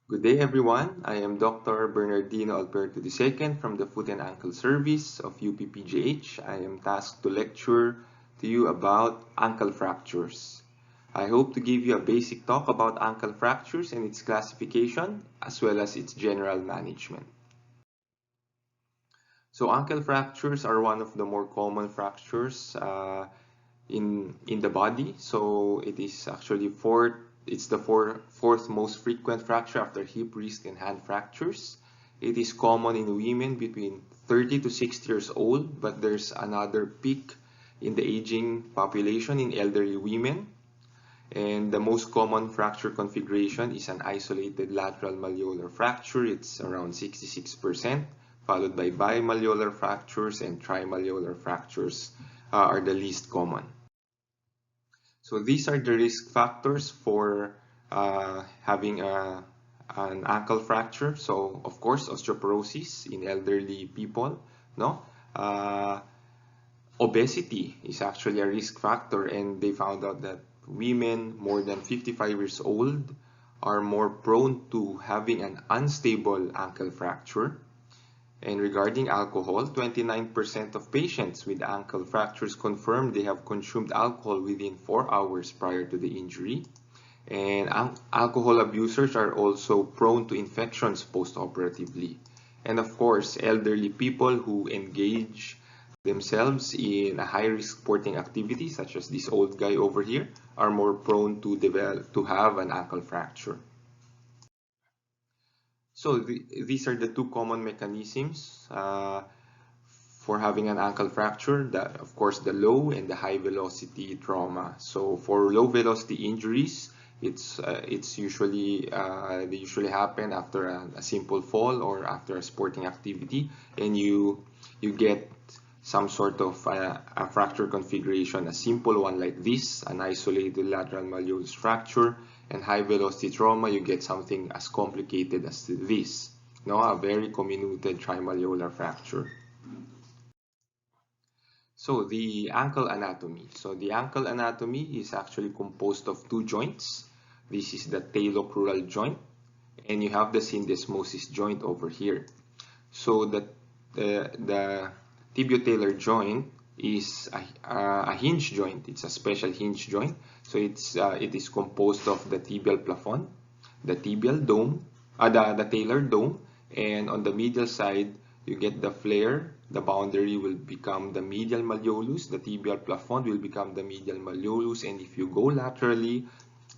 Good day, everyone. I am Dr. Bernardino Alberto II from the Foot and Ankle Service of UPPGH. I am tasked to lecture to you about ankle fractures. I hope to give you a basic talk about ankle fractures and its classification, as well as its general management. So ankle fractures are one of the more common fractures in the body. So it is actually fourth most frequent fracture after hip, wrist, and hand fractures. It is common in women between 30 to 60 years old, but there's another peak in the aging population in elderly women. And the most common fracture configuration is an isolated lateral malleolar fracture. It's around 66%, followed by bimalleolar fractures, and trimalleolar fractures are the least common. So these are the risk factors for having an ankle fracture. So of course, osteoporosis in elderly people, no? Obesity is actually a risk factor, and they found out that women more than 55 years old are more prone to having an unstable ankle fracture. And regarding alcohol, 29% of patients with ankle fractures confirmed they have consumed alcohol within 4 hours prior to the injury. And alcohol abusers are also prone to infections post-operatively. And of course, elderly people who engage themselves in a high-risk sporting activity, such as this old guy over here, are more prone to have an ankle fracture. So these are the two common mechanisms for having an ankle fracture. Of course, the low and the high velocity trauma. So for low velocity injuries, it's usually they usually happen after a simple fall or after a sporting activity, and you get some sort of a fracture configuration, a simple one like this, an isolated lateral malleolus fracture. And high velocity trauma, you get something as complicated as this, no? A very comminuted trimalleolar fracture. So the ankle anatomy. So the ankle anatomy is actually composed of two joints. This is the talocrural joint, and you have the syndesmosis joint over here. So the tibiotalar joint is a hinge joint. It's a special hinge joint. So it is composed of the tibial plafond, the tibial dome, the talar dome, and on the medial side you get the flare. The boundary will become the medial malleolus. The tibial plafond will become the medial malleolus, and if you go laterally,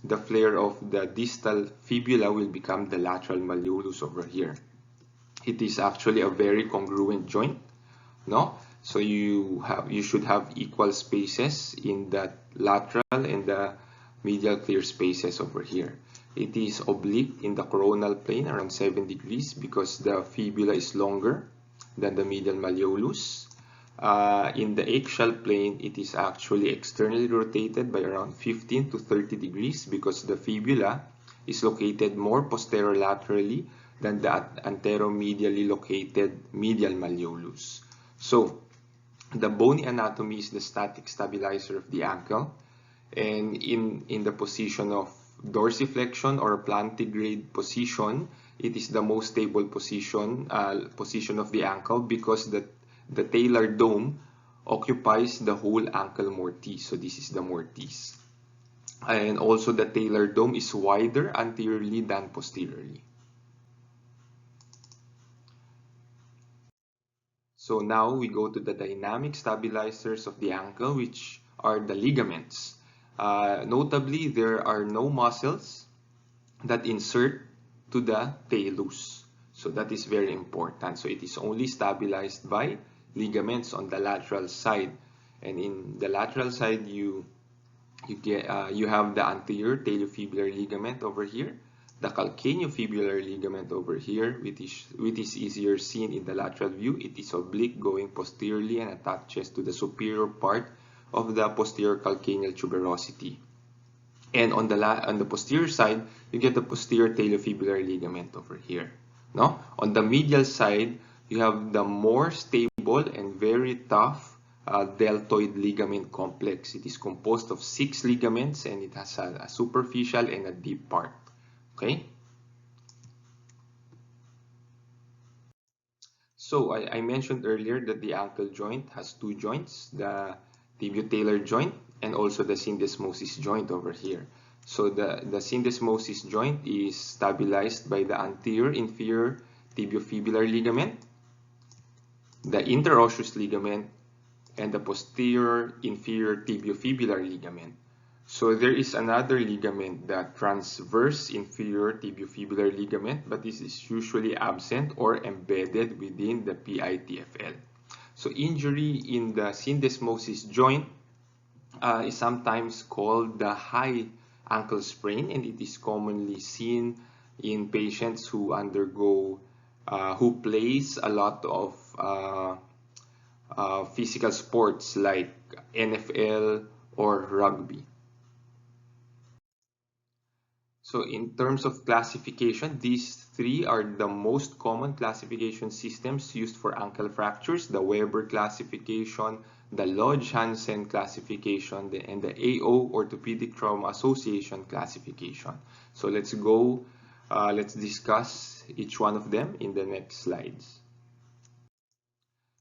the flare of the distal fibula will become the lateral malleolus over here. It is actually a very congruent joint, no? So you should have equal spaces in the lateral and the medial clear spaces over here. It is oblique in the coronal plane around 7 degrees because the fibula is longer than the medial malleolus. In the axial plane, it is actually externally rotated by around 15 to 30 degrees because the fibula is located more posterolaterally than the anteromedially located medial malleolus. So the bony anatomy is the static stabilizer of the ankle, and in the position of dorsiflexion or plantigrade position, it is the most stable position of the ankle because the talar dome occupies the whole ankle mortise. So this is the mortise, and also the talar dome is wider anteriorly than posteriorly. So now we go to the dynamic stabilizers of the ankle, which are the ligaments. Notably, there are no muscles that insert to the talus. So that is very important. So it is only stabilized by ligaments on the lateral side. And in the lateral side, you have the anterior talofibular ligament over here, the calcaneofibular ligament over here, which is easier seen in the lateral view. It is oblique going posteriorly and attaches to the superior part of the posterior calcaneal tuberosity. And on the posterior side, you get the posterior talofibular ligament over here. No? On the medial side, you have the more stable and very tough deltoid ligament complex. It is composed of 6 ligaments, and it has a superficial and a deep part. Okay? So I mentioned earlier that the ankle joint has two joints, the tibio-talar joint and also the syndesmosis joint over here. So the syndesmosis joint is stabilized by the anterior inferior tibiofibular ligament, the interosseous ligament, and the posterior inferior tibiofibular ligament. So there is another ligament, the transverse inferior tibiofibular ligament, but this is usually absent or embedded within the PITFL. So injury in the syndesmosis joint is sometimes called the high ankle sprain, and it is commonly seen in patients who undergo, who plays a lot of physical sports like NFL or rugby. So in terms of classification, these three are the most common classification systems used for ankle fractures: the Weber classification, the Lodge-Hansen classification, and the AO Orthopedic Trauma Association classification. So let's discuss each one of them in the next slides.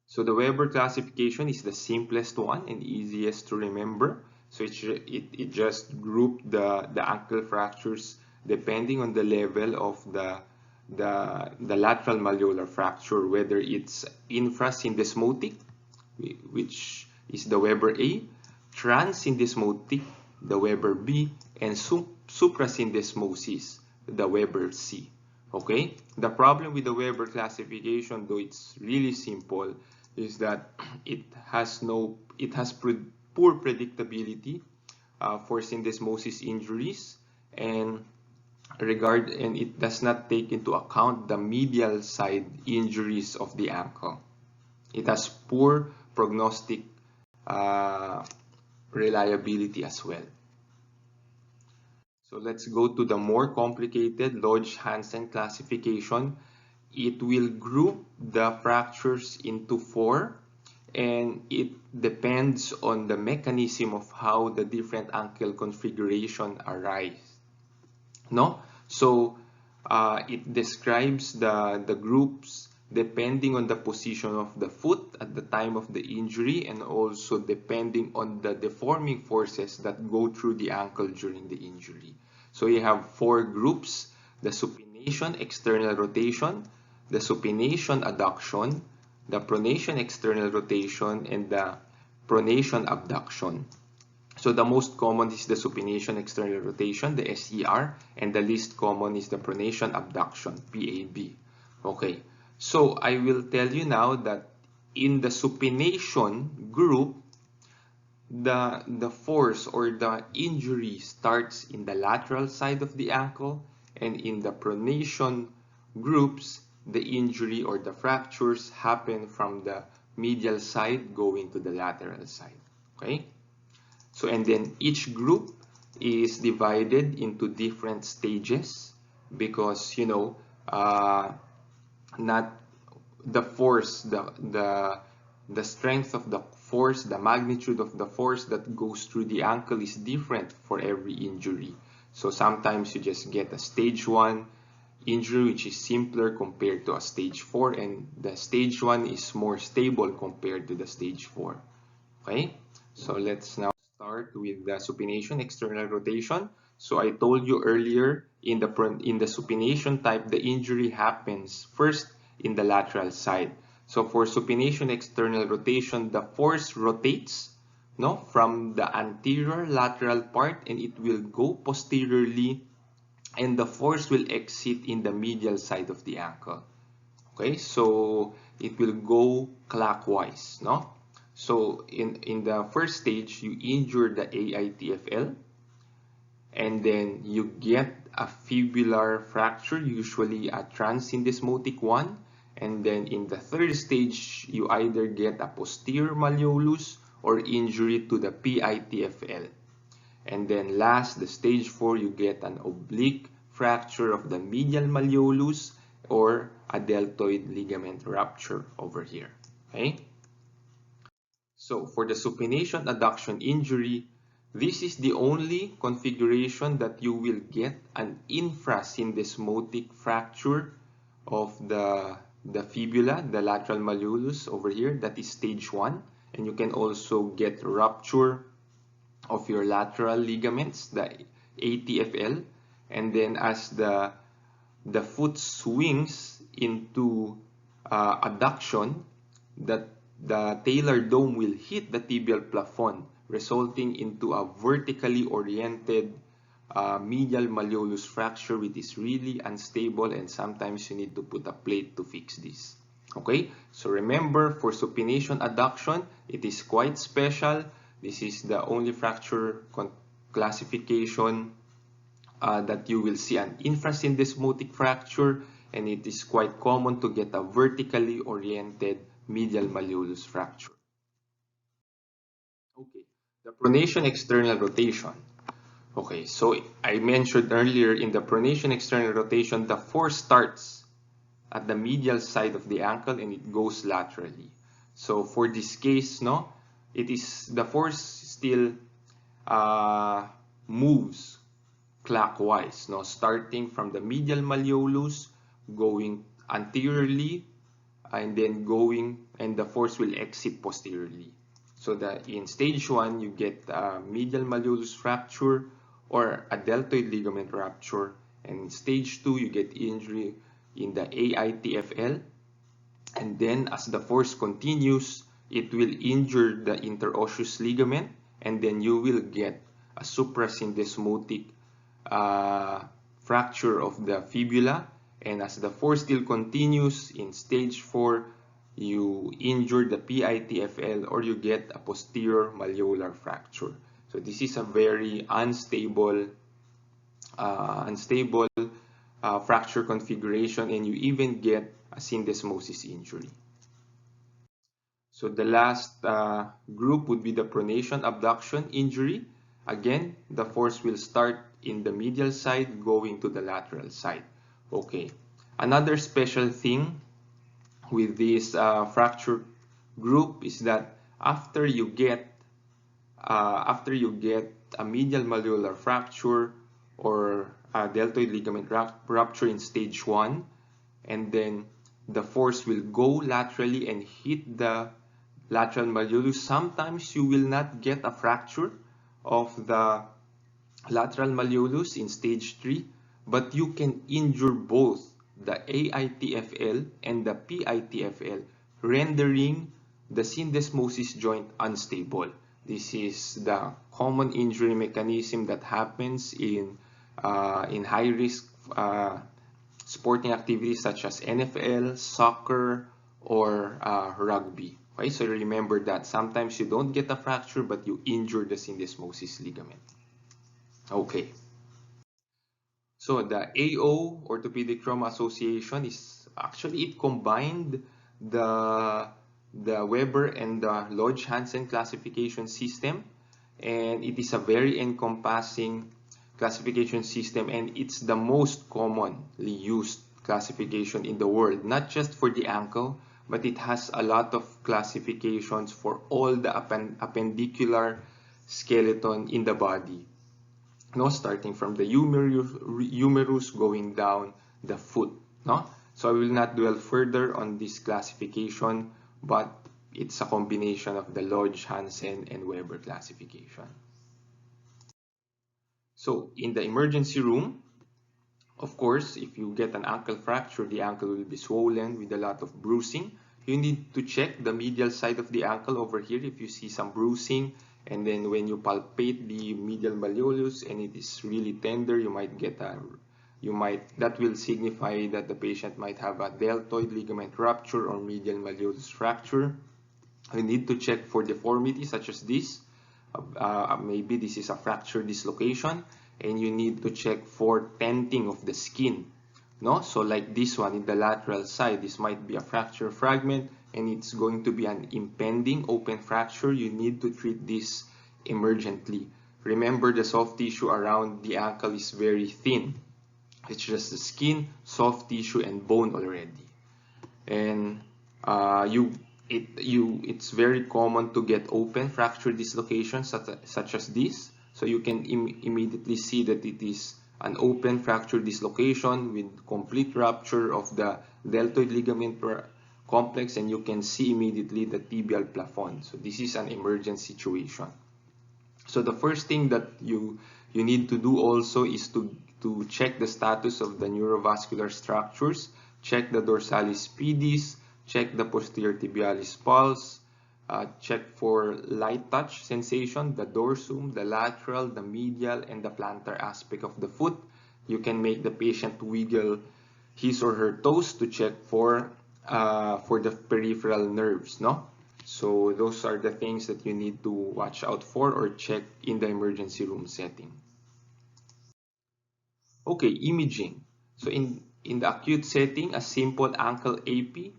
So the Weber classification is the simplest one and easiest to remember. So it just grouped the ankle fractures depending on the level of the lateral malleolar fracture, whether it's infrasyndesmotic, which is the Weber A, transsyndesmotic, the Weber B, and suprasyndesmosis, the Weber C. Okay? The problem with the Weber classification, though it's really simple, is that it has poor predictability for syndesmosis injuries, and it does not take into account the medial side injuries of the ankle. It has poor prognostic reliability as well. So let's go to the more complicated Lodge-Hansen classification. It will group the fractures into four, and it depends on the mechanism of how the different ankle configuration arise. No? So it describes the groups depending on the position of the foot at the time of the injury, and also depending on the deforming forces that go through the ankle during the injury. So you have four groups: the supination external rotation, the supination adduction, the pronation external rotation, and the pronation abduction. So the most common is the supination external rotation, the SER, and the least common is the pronation abduction, PAB. Okay, so I will tell you now that in the supination group, the force or the injury starts in the lateral side of the ankle, and in the pronation groups, the injury or the fractures happen from the medial side going to the lateral side. Okay? So, and then each group is divided into different stages because, you know, not the force, the strength of the force, the magnitude of the force that goes through the ankle is different for every injury. So sometimes you just get a stage 1 injury which is simpler compared to a stage 4, and the stage 1 is more stable compared to the stage 4. Okay, so let's now start with the supination external rotation. So I told you earlier, in the supination type, the injury happens first in the lateral side. So for supination external rotation, the force rotates, no, from the anterior lateral part, and it will go posteriorly, and the force will exit in the medial side of the ankle. Okay, so it will go clockwise, no? So in the first stage, you injure the AITFL, and then you get a fibular fracture, usually a transsyndesmotic one. And then in the third stage, you either get a posterior malleolus or injury to the PITFL. And then last, the stage 4, you get an oblique fracture of the medial malleolus or a deltoid ligament rupture over here. Okay? So for the supination adduction injury, this is the only configuration that you will get an infrasyndesmotic fracture of the the fibula, the lateral malleolus over here, that is stage 1. And you can also get rupture of your lateral ligaments, the ATFL. And then as the foot swings into adduction, the talar dome will hit the tibial plafond, resulting into a vertically oriented medial malleolus fracture, which is really unstable, and sometimes you need to put a plate to fix this. Okay, so remember, for supination adduction, it is quite special. This is the only fracture classification that you will see an infrasyndesmotic fracture, and it is quite common to get a vertically oriented medial malleolus fracture. Okay, the pronation external rotation. Okay, so I mentioned earlier, in the pronation external rotation, the force starts at the medial side of the ankle and it goes laterally. So for this case, no, it is the force still moves clockwise, no, starting from the medial malleolus, going anteriorly, and then going, and the force will exit posteriorly. So that in stage 1, you get a medial malleolus fracture or a deltoid ligament rupture, and in stage 2, you get injury in the AITFL, and then as the force continues, it will injure the interosseous ligament, and then you will get a suprasyndesmotic fracture of the fibula. And as the force still continues, in stage 4, you injure the PITFL, or you get a posterior malleolar fracture. So this is a very unstable fracture configuration, and you even get a syndesmosis injury. So the last group would be the pronation abduction injury. Again, the force will start in the medial side going to the lateral side. Okay, another special thing with this fracture group is that after you get a medial malleolar fracture or a deltoid ligament rupture in stage 1, and then the force will go laterally and hit the lateral malleolus, sometimes you will not get a fracture of the lateral malleolus in stage 3, but you can injure both the AITFL and the PITFL, rendering the syndesmosis joint unstable. This is the common injury mechanism that happens in high-risk sporting activities such as NFL, soccer, or rugby. Okay, so remember that sometimes you don't get a fracture, but you injure the syndesmosis ligament. Okay. So the AO, Orthopedic Trauma Association, is actually, it combined the Weber and the Lodge-Hansen classification system, and it is a very encompassing classification system, and it's the most commonly used classification in the world, not just for the ankle, but it has a lot of classifications for all the appendicular skeleton in the body, no, starting from the humerus going down the foot, no. So I will not dwell further on this classification, but it's a combination of the Lodge, Hansen, and Weber classification. So in the emergency room, of course, if you get an ankle fracture, the ankle will be swollen with a lot of bruising. You need to check the medial side of the ankle over here if you see some bruising, and then when you palpate the medial malleolus and it is really tender, you might get that will signify that the patient might have a deltoid ligament rupture or medial malleolus fracture. You need to check for deformities such as this. Maybe this is a fracture dislocation, and you need to check for tenting of the skin, no? So like this one in the lateral side, this might be a fracture fragment, and it's going to be an impending open fracture. You need to treat this emergently. Remember, the soft tissue around the ankle is very thin. It's just the skin, soft tissue, and bone already. And it's very common to get open fracture dislocations such as this. So you can immediately see that it is an open fracture dislocation with complete rupture of the deltoid ligament complex, and you can see immediately the tibial plafond. So this is an emergent situation. So the first thing that you need to do also is to check the status of the neurovascular structures, check the dorsalis pedis, check the posterior tibialis pulse, check for light touch sensation, the dorsum, the lateral, the medial, and the plantar aspect of the foot. You can make the patient wiggle his or her toes to check for the peripheral nerves, no? So those are the things that you need to watch out for or check in the emergency room setting. Okay, imaging. So in the acute setting, a simple ankle AP,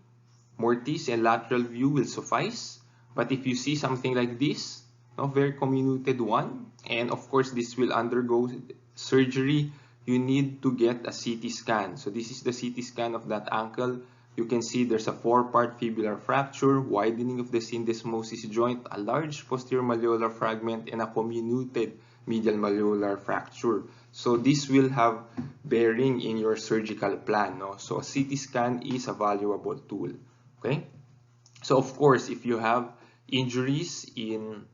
mortise, and lateral view will suffice. But if you see something like this, no, very comminuted one, and of course this will undergo surgery, you need to get a CT scan. So this is the CT scan of that ankle. You can see there's a 4-part fibular fracture, widening of the syndesmosis joint, a large posterior malleolar fragment, and a comminuted medial malleolar fracture. So this will have bearing in your surgical plan. No? So a CT scan is a valuable tool. Okay. So of course, if you have injuries in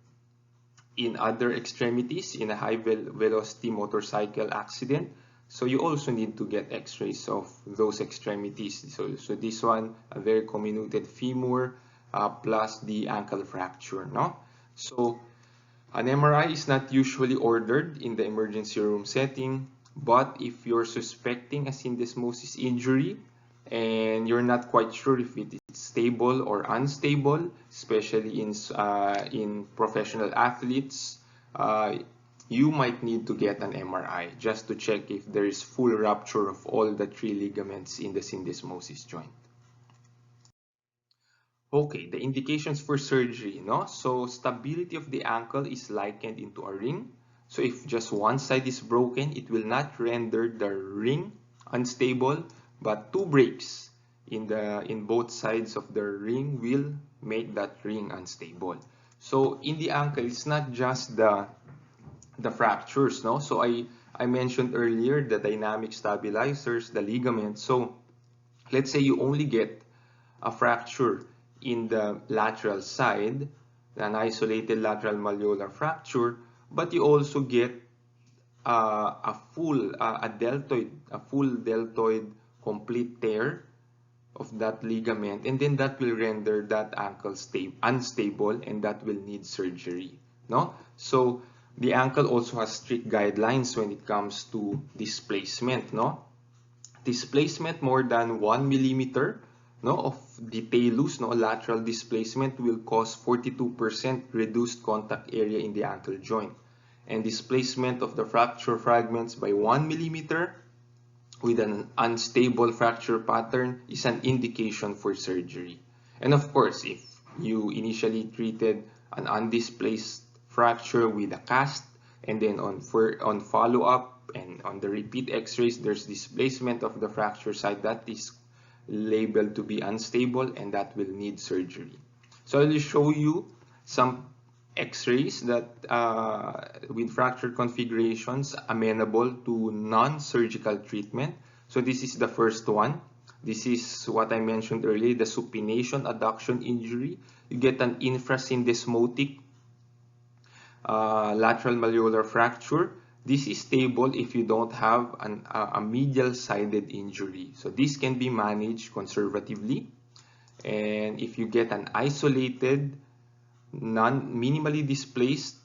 other extremities in a high velocity motorcycle accident, so you also need to get x-rays of those extremities. So this one, a very comminuted femur plus the ankle fracture. No? So an MRI is not usually ordered in the emergency room setting, but if you're suspecting a syndesmosis injury and you're not quite sure if it is stable or unstable, especially in professional athletes, you might need to get an MRI just to check if there is full rupture of all the 3 ligaments in the syndesmosis joint. Okay, the indications for surgery, no? So stability of the ankle is likened into a ring. So if just one side is broken, it will not render the ring unstable, but 2 breaks in both sides of the ring will make that ring unstable. So in the ankle, it's not just the fractures, no? So I mentioned earlier the dynamic stabilizers, the ligaments. So let's say you only get a fracture in the lateral side, an isolated lateral malleolar fracture, but you also get a full deltoid complete tear of that ligament, and then that will render that ankle unstable, and that will need surgery. No, so the ankle also has strict guidelines when it comes to displacement. No, displacement more than 1 millimeter, no, of the talus, no, lateral displacement will cause 42% reduced contact area in the ankle joint. And displacement of the fracture fragments by 1 millimeter with an unstable fracture pattern is an indication for surgery. And of course, if you initially treated an undisplaced fracture with a cast, and then on follow-up and on the repeat x-rays, there's displacement of the fracture site, that is labeled to be unstable, and that will need surgery. So I'll show you some x-rays that with fracture configurations amenable to non-surgical treatment. So this is the first one. This is what I mentioned earlier, the supination adduction injury. You get an infrasyndesmotic lateral malleolar fracture. This is stable if you don't have a medial sided injury. So this can be managed conservatively. And if you get an isolated, minimally displaced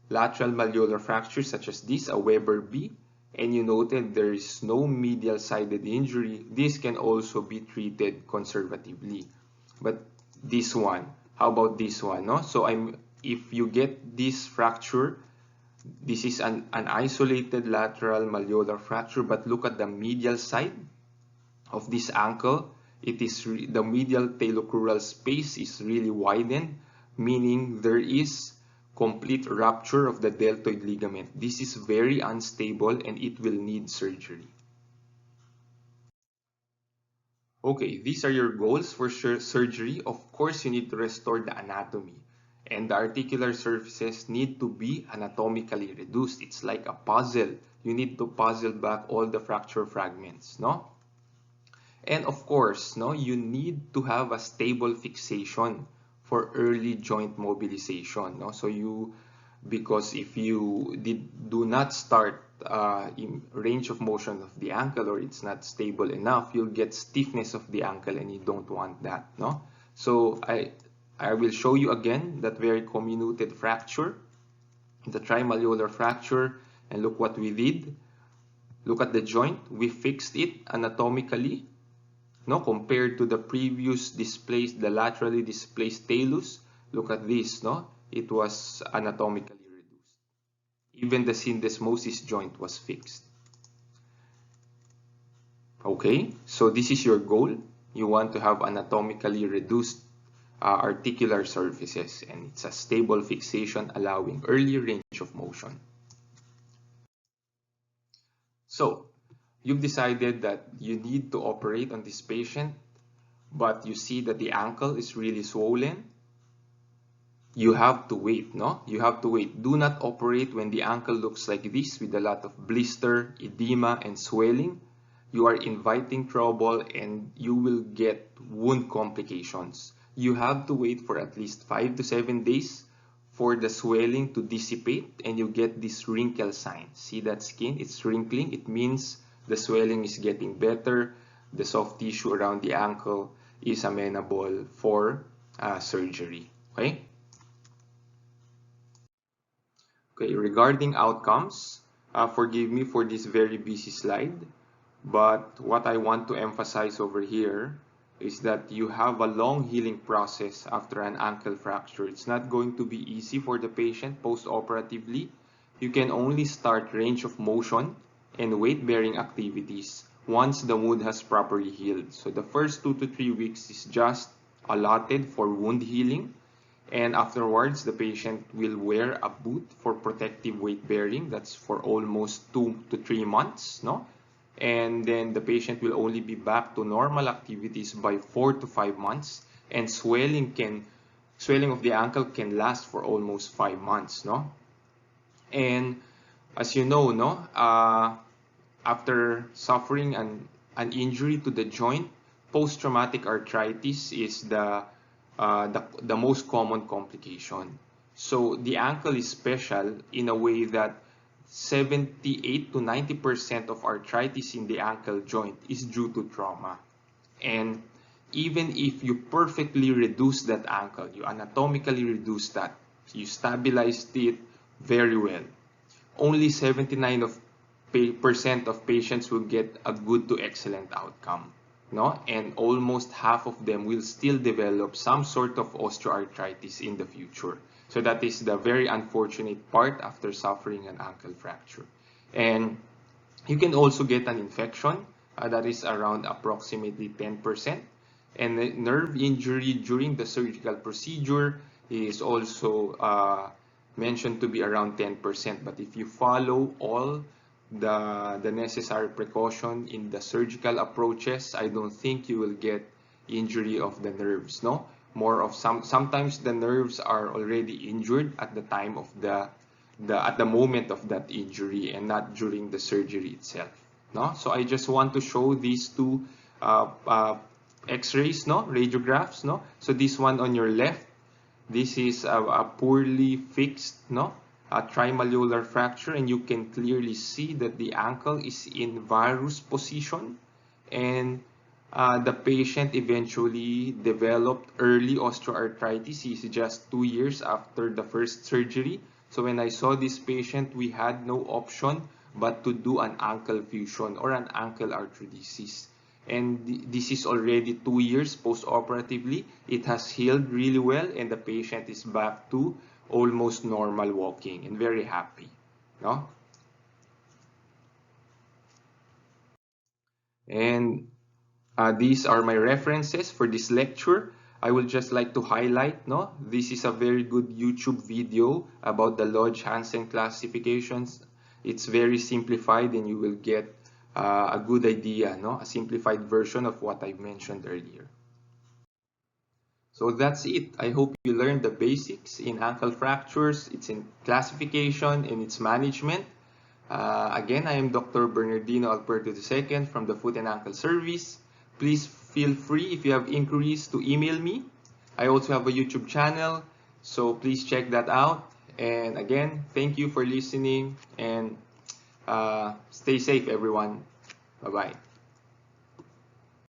lateral malleolar fracture such as this, a Weber B, and you noted there is no medial sided injury, this can also be treated conservatively. But this one, how about this one? No? So if you get this fracture, this is an isolated lateral malleolar fracture, but look at the medial side of this ankle. It is the medial talocrural space is really widened, meaning there is complete rupture of the deltoid ligament. This is very unstable and it will need surgery. Okay, these are your goals for surgery. Of course, you need to restore the anatomy, and the articular surfaces need to be anatomically reduced. It's like a puzzle. you need to puzzle back all the fracture fragments, no? And of course, no, you need to have a stable fixation for early joint mobilization, no? So because if you do not start in range of motion of the ankle, or it's not stable enough, you'll get stiffness of the ankle, and you don't want that, no? So I will show you again that very comminuted fracture, the trimalleolar fracture, and look what we did. Look at the joint. We fixed it anatomically, no, compared to the previous displaced, the laterally displaced talus. Look at this, no? It was anatomically reduced. Even the syndesmosis joint was fixed. Okay, so this is your goal. You want to have anatomically reduced articular surfaces, and it's a stable fixation allowing early range of motion. So, you've decided that you need to operate on this patient, but you see that the ankle is really swollen. You have to wait, no? You have to wait. Do not operate when the ankle looks like this with a lot of blister, edema, and swelling. You are inviting trouble and you will get wound complications. You have to wait for at least 5 to 7 days for the swelling to dissipate and you get this wrinkle sign. See that skin? It's wrinkling. It means the swelling is getting better. The soft tissue around the ankle is amenable for surgery. Okay? Okay, regarding outcomes, forgive me for this very busy slide, but what I want to emphasize over here is that you have a long healing process after an ankle fracture. It's not going to be easy for the patient post-operatively. You can only start range of motion and weight-bearing activities once the wound has properly healed. So the first 2 to 3 weeks is just allotted for wound healing, and afterwards the patient will wear a boot for protective weight-bearing. That's for almost 2 to 3 months, no? And then the patient will only be back to normal activities by 4 to 5 months, and swelling of the ankle can last for almost 5 months, no? And as you know, no, after suffering an injury to the joint, post-traumatic arthritis is the most common complication. So the ankle is special in a way that 78 to 90% of arthritis in the ankle joint is due to trauma. And even if you perfectly reduce that ankle, you anatomically reduce that, you stabilized it very well, only 79% of patients will get a good to excellent outcome, no? And almost half of them will still develop some sort of osteoarthritis in the future. So that is the very unfortunate part after suffering an ankle fracture. And you can also get an infection that is around approximately 10%. And the nerve injury during the surgical procedure is also mentioned to be around 10%. But if you follow all the necessary precaution in the surgical approaches, I don't think you will get injury of the nerves, no? More of sometimes the nerves are already injured at the time of at the moment of that injury and not during the surgery itself, no? So I just want to show these two x-rays, no, radiographs, no? So this one on your left, this is a poorly fixed, no, a trimalleolar fracture, and you can clearly see that the ankle is in varus position, and the patient eventually developed early osteoarthritis. He's just 2 years after the first surgery. So when I saw this patient, we had no option but to do an ankle fusion or an ankle arthrodesis. And this is already 2 years post-operatively. It has healed really well, and the patient is back to almost normal walking and very happy, no? And these are my references for this lecture. I would just like to highlight, no, this is a very good YouTube video about the Lodge-Hansen classifications. It's very simplified and you will get a good idea, no, a simplified version of what I mentioned earlier. So that's it. I hope you learned the basics in ankle fractures, its in classification and its management. Again, I am Dr. Bernardino Alberto II from the Foot and Ankle Service. Please feel free, if you have inquiries, to email me. I also have a YouTube channel, so please check that out. And again, thank you for listening, and stay safe, everyone. Bye-bye.